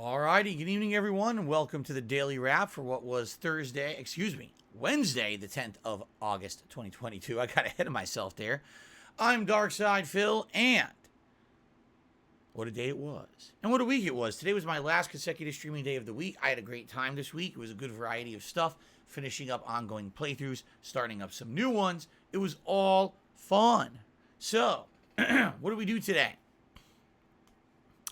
Alrighty, good evening everyone, and welcome to the Daily Wrap for what was Wednesday, the 10th of August, 2022. I got ahead of myself there. I'm Darkside Phil, and what a day it was. And what a week it was. Today was my last consecutive streaming day of the week. I had a great time this week. It was a good variety of stuff, finishing up ongoing playthroughs, starting up some new ones. It was all fun. So, what do we do today?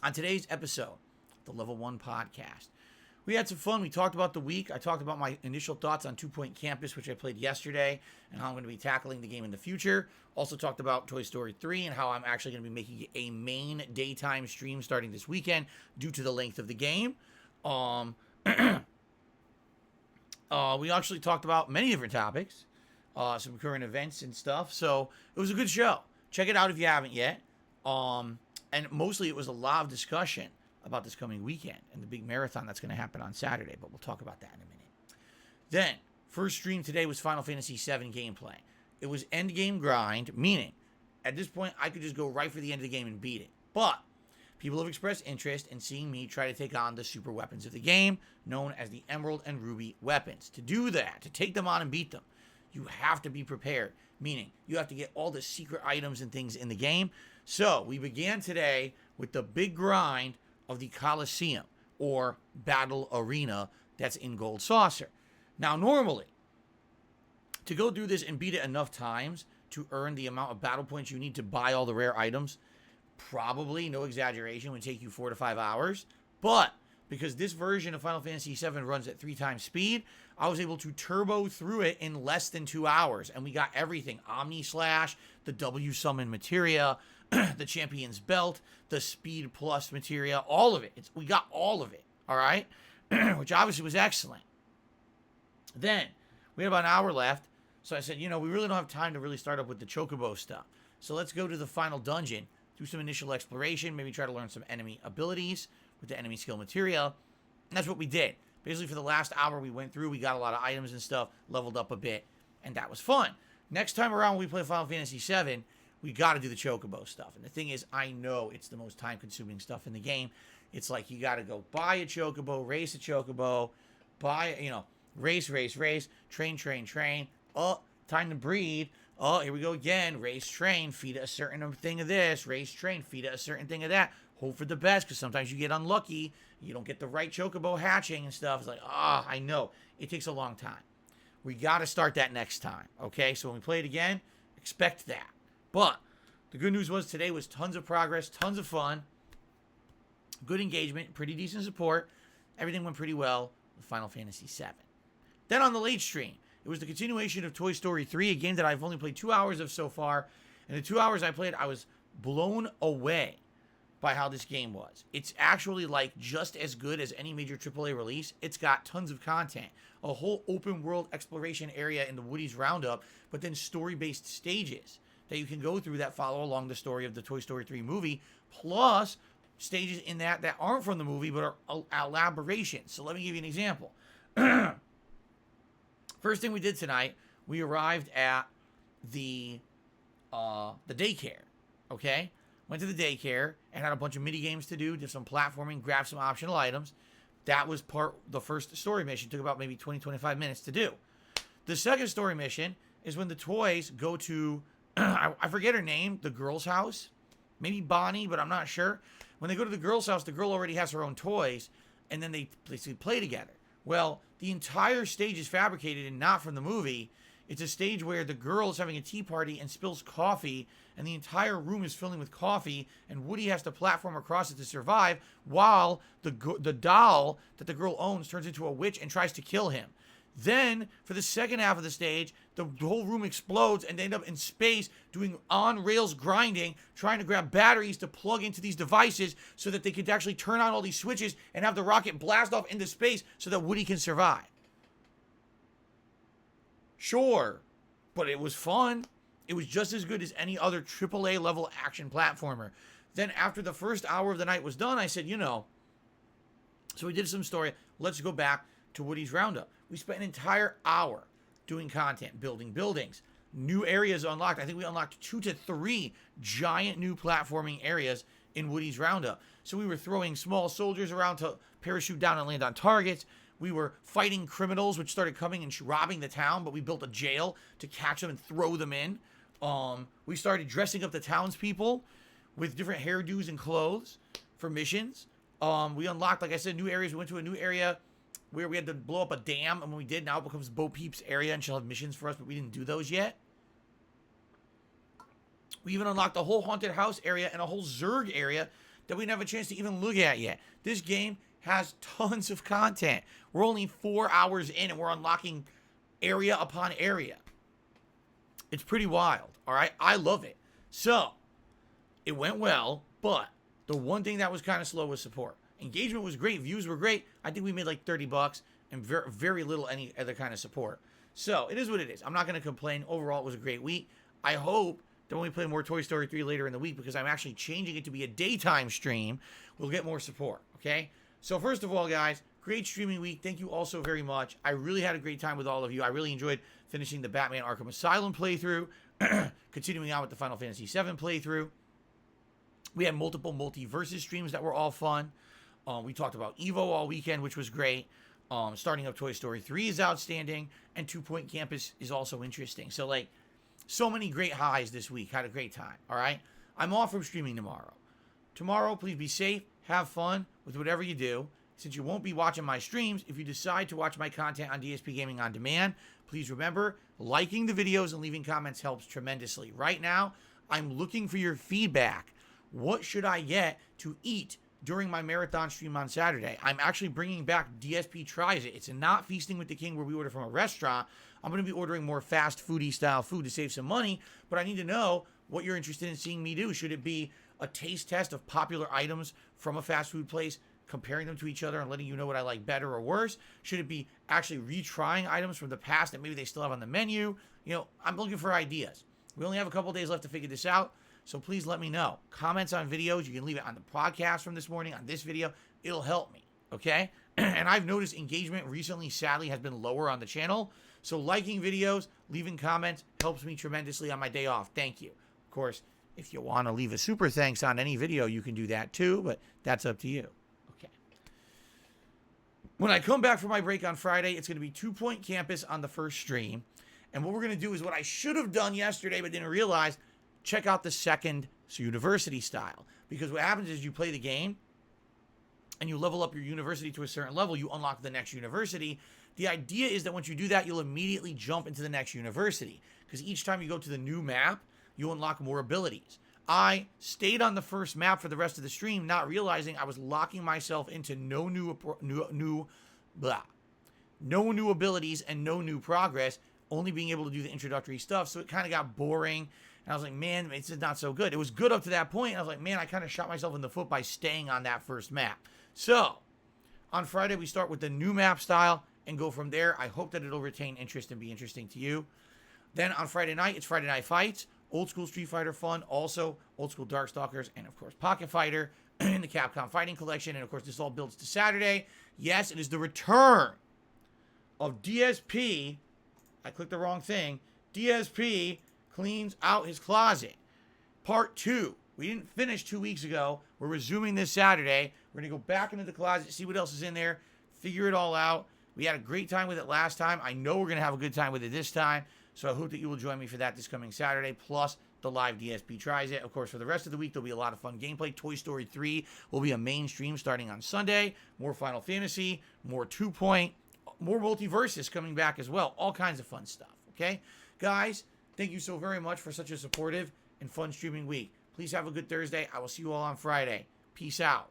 On today's episode, the Level 1 podcast, we had some fun. We talked about the week. I talked about my initial thoughts on 2 Point Campus, which I played yesterday, and how I'm going to be tackling the game in the future. Also talked about Toy Story 3 and how I'm actually going to be making a main daytime stream starting this weekend due to the length of the game. We actually talked about many different topics, some current events and stuff. So it was a good show. Check it out if you haven't yet. And mostly it was a lot of discussion about this coming weekend and the big marathon that's going to happen on Saturday, but we'll talk about that in a minute. Then, first stream today was Final Fantasy VII gameplay. It was endgame grind, meaning at this point I could just go right for the end of the game and beat it. But people have expressed interest in seeing me try to take on the super weapons of the game, known as the Emerald and Ruby weapons. To do that, to take them on and beat them, you have to be prepared, meaning you have to get all the secret items and things in the game. So we began today with the big grind of the Coliseum, or Battle Arena, that's in Gold Saucer. Now, normally, to go through this and beat it enough times to earn the amount of battle points you need to buy all the rare items, probably, no exaggeration, would take you 4 to 5 hours. But because this version of Final Fantasy VII runs at 3 times speed, I was able to turbo through it in less than 2 hours. And we got everything. Omni Slash, the W Summon materia, the Champion's Belt, the Speed Plus materia, all of it. We got all of it, all right? Which obviously was excellent. Then, we had about an hour left, so I said, we really don't have time to really start up with the Chocobo stuff. So let's go to the final dungeon, do some initial exploration, maybe try to learn some enemy abilities with the enemy skill materia. And that's what we did. Basically, for the last hour we went through, we got a lot of items and stuff, leveled up a bit, and that was fun. Next time around when we play Final Fantasy VII, we got to do the Chocobo stuff. And the thing is, I know it's the most time-consuming stuff in the game. It's like you got to go buy a Chocobo, race a Chocobo, race, train. Oh, time to breed. Oh, here we go again. Race, train, feed it a certain thing of this. Race, train, feed it a certain thing of that. Hope for the best, because sometimes you get unlucky. You don't get the right Chocobo hatching and stuff. It's like, I know. It takes a long time. We got to start that next time, okay? So when we play it again, expect that. But the good news was today was tons of progress, tons of fun, good engagement, pretty decent support. Everything went pretty well with Final Fantasy VII. Then on the late stream, it was the continuation of Toy Story 3, a game that I've only played 2 hours of so far. And the 2 hours I played, I was blown away by how this game was. It's actually like just as good as any major AAA release. It's got tons of content, a whole open world exploration area in the Woody's Roundup, but then story-based stages that you can go through that follow along the story of the Toy Story 3 movie, plus stages in that aren't from the movie but are elaborations. So let me give you an example. First thing we did tonight, we arrived at the daycare, okay? Went to the daycare and had a bunch of mini games to do, did some platforming, grabbed some optional items. That was the first story mission. Took about maybe 20, 25 minutes to do. The second story mission is when the toys go to, I forget her name, the girl's house. Maybe Bonnie, but I'm not sure. When they go to the girl's house, the girl already has her own toys, and then they basically play together. Well, the entire stage is fabricated and not from the movie. It's a stage where the girl is having a tea party and spills coffee, and the entire room is filling with coffee, and Woody has to platform across it to survive, while the doll that the girl owns turns into a witch and tries to kill him. Then, for the second half of the stage, the whole room explodes and they end up in space doing on-rails grinding, trying to grab batteries to plug into these devices so that they could actually turn on all these switches and have the rocket blast off into space so that Woody can survive. Sure, but it was fun. It was just as good as any other AAA level action platformer. Then after the first hour of the night was done, I said, so we did some story. Let's go back to Woody's Roundup. We spent an entire hour doing content, building buildings, new areas unlocked. I think we unlocked 2 to 3 giant new platforming areas in Woody's Roundup. So we were throwing small soldiers around to parachute down and land on targets. We were fighting criminals, which started coming and robbing the town, but we built a jail to catch them and throw them in. We started dressing up the townspeople with different hairdos and clothes for missions. We unlocked, like I said, new areas. We went to a new area where we had to blow up a dam, and when we did, now it becomes Bo Peep's area, and she'll have missions for us, but we didn't do those yet. We even unlocked a whole haunted house area and a whole Zerg area that we didn't have a chance to even look at yet. This game has tons of content. We're only 4 hours in, and we're unlocking area upon area. It's pretty wild, all right? I love it. So, it went well, but the one thing that was kind of slow was support. Engagement was great. Views were great. I think we made like $30 and very, very little any other kind of support. So, it is what it is. I'm not going to complain. Overall, it was a great week. I hope that when we play more Toy Story 3 later in the week, because I'm actually changing it to be a daytime stream, we'll get more support, okay? So, first of all, guys, great streaming week. Thank you all so very much. I really had a great time with all of you. I really enjoyed finishing the Batman Arkham Asylum playthrough, continuing on with the Final Fantasy VII playthrough. We had multiple multi-versus streams that were all fun. We talked about Evo all weekend, which was great. Starting up Toy Story 3 is outstanding, and 2 Point Campus is also interesting. So, like, so many great highs this week. Had a great time, all right? I'm off from streaming tomorrow. Tomorrow, please be safe. Have fun with whatever you do. Since you won't be watching my streams, if you decide to watch my content on DSP Gaming On Demand, please remember, liking the videos and leaving comments helps tremendously. Right now, I'm looking for your feedback. What should I get to eat during my marathon stream on Saturday? I'm actually bringing back DSP Tries It. It's not Feasting with the King where we order from a restaurant. I'm going to be ordering more fast foodie style food to save some money, but I need to know what you're interested in seeing me do. Should it be a taste test of popular items from a fast food place, comparing them to each other and letting you know what I like better or worse? Should it be actually retrying items from the past that maybe they still have on the menu? You know, I'm looking for ideas. We only have a couple days left to figure this out, so please let me know. Comments on videos, you can leave it on the podcast from this morning, on this video. It'll help me, okay? And I've noticed engagement recently, sadly, has been lower on the channel. So liking videos, leaving comments helps me tremendously on my day off. Thank you. Of course, if you want to leave a super thanks on any video, you can do that too, but that's up to you. Okay. When I come back from my break on Friday, it's going to be 2 Point Campus on the first stream. And what we're going to do is what I should have done yesterday but didn't realize, check out the second university style. Because what happens is you play the game and you level up your university to a certain level, you unlock the next university. The idea is that once you do that, you'll immediately jump into the next university. Because each time you go to the new map, you unlock more abilities. I stayed on the first map for the rest of the stream, not realizing I was locking myself into no new abilities and no new progress, only being able to do the introductory stuff. So it kind of got boring. And I was like, man, it's not so good. It was good up to that point. I was like, man, I kind of shot myself in the foot by staying on that first map. So on Friday, we start with the new map style and go from there. I hope that it'll retain interest and be interesting to you. Then on Friday night, it's Friday Night Fights, old school Street Fighter fun, also old school Darkstalkers, and of course Pocket Fighter in the Capcom Fighting Collection. And of course, this all builds to Saturday. Yes, it is the return of DSP. I clicked the wrong thing. DSP cleans out his closet. Part 2. We didn't finish 2 weeks ago. We're resuming this Saturday. We're going to go back into the closet, see what else is in there, figure it all out. We had a great time with it last time. I know we're going to have a good time with it this time. So I hope that you will join me for that this coming Saturday, plus the live DSP Tries It. Of course, for the rest of the week, there'll be a lot of fun gameplay. Toy Story 3 will be a main stream starting on Sunday. More Final Fantasy, more 2 Point, more multiverses coming back as well. All kinds of fun stuff, okay? Guys, thank you so very much for such a supportive and fun streaming week. Please have a good Thursday. I will see you all on Friday. Peace out.